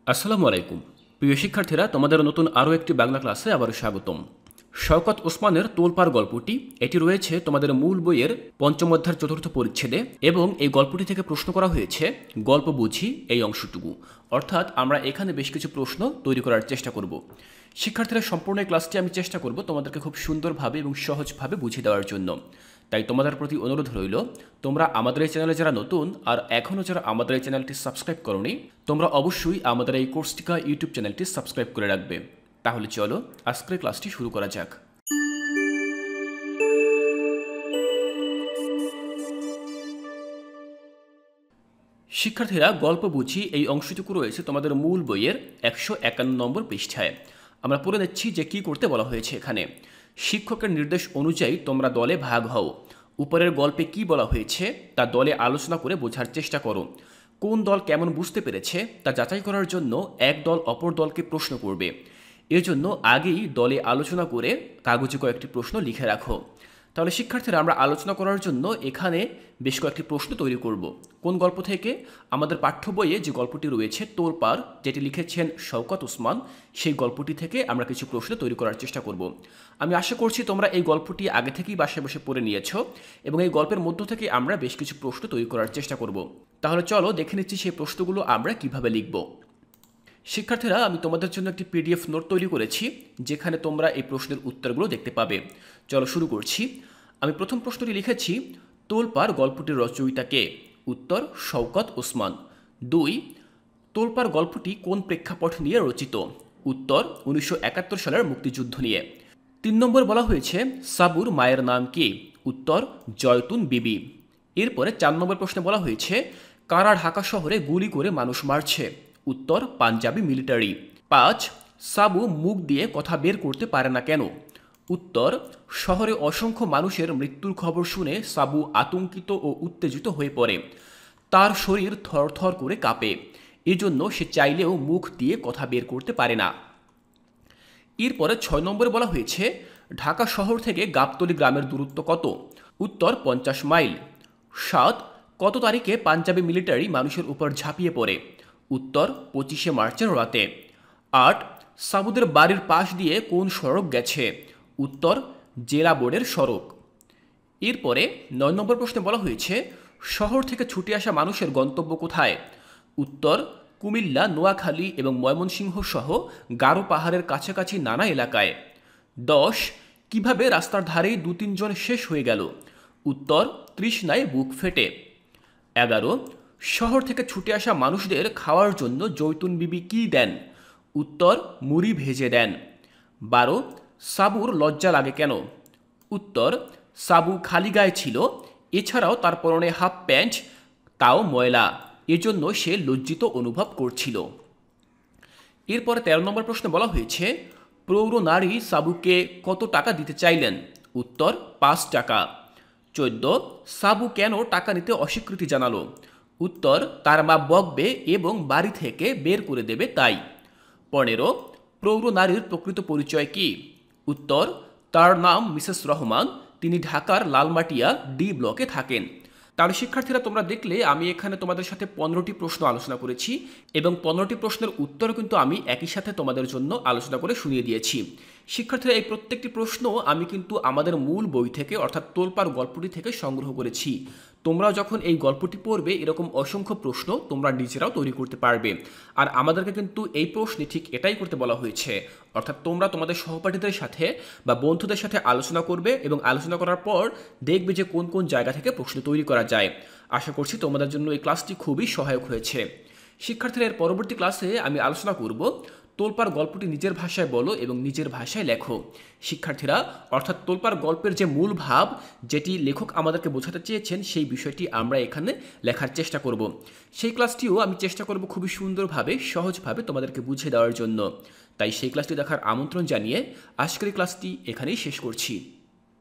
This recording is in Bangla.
আসসালামু আলাইকুম। প্রিয় শিক্ষার্থীরা, তোমাদের নতুন আরও একটি বাংলা ক্লাসে আবারও স্বাগতম। শওকত ওসমানের তোলপাড় গল্পটি এটি রয়েছে তোমাদের মূল বইয়ের পঞ্চম অধ্যায়ের চতুর্থ পরিচ্ছেদে এবং এই গল্পটি থেকে প্রশ্ন করা হয়েছে গল্প বুঝি এই অংশটুকু। অর্থাৎ আমরা এখানে বেশ কিছু প্রশ্ন তৈরি করার চেষ্টা করব। শিক্ষার্থীরা, সম্পূর্ণ এই ক্লাসটি আমি চেষ্টা করব তোমাদেরকে খুব সুন্দরভাবে এবং সহজভাবে বুঝিয়ে দেওয়ার জন্য। তাই তোমাদের প্রতি অনুরোধ রইল, তোমরা আমাদের এই চ্যানেলে যারা নতুন আর এখনও যারা আমাদের এই চ্যানেলটি সাবস্ক্রাইব করোনি, তোমরা অবশ্যই আমাদের এই কোর্সটিকা ইউটিউব চ্যানেলটি সাবস্ক্রাইব করে রাখবে। তাহলে চলো আজকের ক্লাসটি শুরু করা যাক। শিক্ষার্থীরা, গল্প বুঝি এই অংশটুকু রয়েছে তোমাদের মূল বইয়ের 151 নম্বর পৃষ্ঠায়। আমরা পড়ে নিচ্ছি যে কি করতে বলা হয়েছে এখানে। শিক্ষকের নির্দেশ অনুযায়ী তোমরা দলে ভাগ হও। উপরের গল্পে কি বলা হয়েছে তা দলে আলোচনা করে বোঝার চেষ্টা করো। কোন দল কেমন বুঝতে পেরেছে তা যাচাই করার জন্য এক দল অপর দলকে প্রশ্ন করবে। এর জন্য আগেই দলে আলোচনা করে কাগজে কয়েকটি প্রশ্ন লিখে রাখো। তাহলে শিক্ষার্থীরা, আমরা আলোচনা করার জন্য এখানে বেশ কয়েকটি প্রশ্ন তৈরি করব। কোন গল্প থেকে? আমাদের পাঠ্য বইয়ে যে গল্পটি রয়েছে তোলপাড়, যেটি লিখেছেন শওকত ওসমান, সেই গল্পটি থেকে আমরা কিছু প্রশ্ন তৈরি করার চেষ্টা করব। আমি আশা করছি তোমরা এই গল্পটি আগে থেকেই বাসায় বসে পড়ে নিয়েছো এবং এই গল্পের মধ্য থেকে আমরা বেশ কিছু প্রশ্ন তৈরি করার চেষ্টা করব। তাহলে চলো দেখে নিচ্ছি সেই প্রশ্নগুলো আমরা কিভাবে লিখব। শিক্ষার্থীরা, আমি তোমাদের জন্য একটি পিডিএফ নোট তৈরি করেছি যেখানে তোমরা এই প্রশ্নের উত্তরগুলো দেখতে পাবে। চলো শুরু করছি। আমি প্রথম প্রশ্নটি লিখেছি, তোলপাড় গল্পটির রচয়িতা কে? উত্তর, শওকত ওসমান। 2, তোলপাড় গল্পটি কোন প্রেক্ষাপট নিয়ে রচিত? উত্তর, 1971 সালের মুক্তিযুদ্ধ নিয়ে। 3 নম্বর বলা হয়েছে, সাবুর মায়ের নাম কি? উত্তর, জয়তুন বিবি। এরপরে 4 নম্বর প্রশ্নে বলা হয়েছে, কারা ঢাকা শহরে গুলি করে মানুষ মারছে? উত্তর, পাঞ্জাবি মিলিটারি। 5, সাবু মুখ দিয়ে কথা বের করতে পারে না কেন? উত্তর, শহরে অসংখ্য মানুষের মৃত্যুর খবর শুনে সাবু আতঙ্কিত ও উত্তেজিত হয়ে পড়ে। তার শরীর থরথর করে কাঁপে, এজন্য সে চাইলেও মুখ দিয়ে কথা বের করতে পারে না। এরপরে 6 নম্বরে বলা হয়েছে, ঢাকা শহর থেকে গাবতলী গ্রামের দূরত্ব কত? উত্তর, 50 মাইল। 7, কত তারিখে পাঞ্জাবি মিলিটারি মানুষের উপর ঝাঁপিয়ে পড়ে? উত্তর, 25শে মার্চের রাতে। 8, সাবুদের বাড়ির পাশ দিয়ে কোন সড়ক গেছে? উত্তর, জেলা বোর্ডের সড়ক। এরপরে 9 নম্বর প্রশ্নে বলা হয়েছে, শহর থেকে ছুটে আসা মানুষের গন্তব্য কোথায়? উত্তর, কুমিল্লা, নোয়াখালী এবং ময়মনসিংহ সহ গারো পাহাড়ের কাছাকাছি নানা এলাকায়। 10, কিভাবে রাস্তার ধারেই 2-3 জন শেষ হয়ে গেল? উত্তর, তৃষ্ণায় বুক ফেটে। 11, শহর থেকে ছুটে আসা মানুষদের খাওয়ার জন্য জৈতুন বিবি কি দেন? উত্তর, মুড়ি ভেজে দেন। 12, সাবুর লজ্জা লাগে কেন? উত্তর, সাবু খালি গায়ে ছিল, এছাড়াও তার পরনে হাফ প্যান্ট, তাও ময়লা, এজন্য সে লজ্জিত অনুভব করছিল। এরপরে 13 নম্বর প্রশ্নে বলা হয়েছে, প্রৌঢ় নারী সাবুকে কত টাকা দিতে চাইলেন? উত্তর, 5 টাকা। 14, সাবু কেন টাকা নিতে অস্বীকৃতি জানালো? উত্তর, তার মা বকবে এবং বাড়ি থেকে বের করে দেবে তাই। 15, প্রৌঢ় নারীর প্রকৃত পরিচয় কি? উত্তর, তার নাম মিসেস রহমান, তিনি ঢাকার লালমাটিয়া ডি ব্লকে থাকেন। তাহলে শিক্ষার্থীরা, তোমরা দেখলে আমি এখানে তোমাদের সাথে 15টি প্রশ্ন আলোচনা করেছি এবং 15টি প্রশ্নের উত্তর কিন্তু আমি একই সাথে তোমাদের জন্য আলোচনা করে শুনিয়ে দিয়েছি। শিক্ষার্থীরা, এই প্রত্যেকটি প্রশ্ন আমি কিন্তু আমাদের মূল বই থেকে অর্থাৎ তোলপাড় গল্পটি থেকে সংগ্রহ করেছি। তোমরাও যখন এই গল্পটি পড়বে এরকম অসংখ্য প্রশ্ন তোমরা নিজেরাও তৈরি করতে পারবে। আর আমাদেরকে কিন্তু এই প্রশ্নে ঠিক এটাই করতে বলা হয়েছে, অর্থাৎ তোমরা তোমাদের সহপাঠীদের সাথে বা বন্ধুদের সাথে আলোচনা করবে এবং আলোচনা করার পর দেখবে যে কোন কোন জায়গা থেকে প্রশ্ন তৈরি করা যায়। আশা করছি তোমাদের জন্য এই ক্লাসটি খুবই সহায়ক হয়েছে। শিক্ষার্থীরা, এর পরবর্তী ক্লাসে আমি আলোচনা করব তোলপাড় গল্পটি নিজের ভাষায় বলো এবং নিজের ভাষায় লেখো। শিক্ষার্থীরা, অর্থাৎ তোলপাড় গল্পের যে মূল ভাব যেটি লেখক আমাদেরকে বোঝাতে চেয়েছেন সেই বিষয়টি আমরা এখানে লেখার চেষ্টা করব। সেই ক্লাসটিও আমি চেষ্টা করব খুবই সুন্দরভাবে সহজভাবে তোমাদেরকে বুঝিয়ে দেওয়ার জন্য। তাই সেই ক্লাসটি দেখার আমন্ত্রণ জানিয়ে আজকের ক্লাসটি এখানেই শেষ করছি।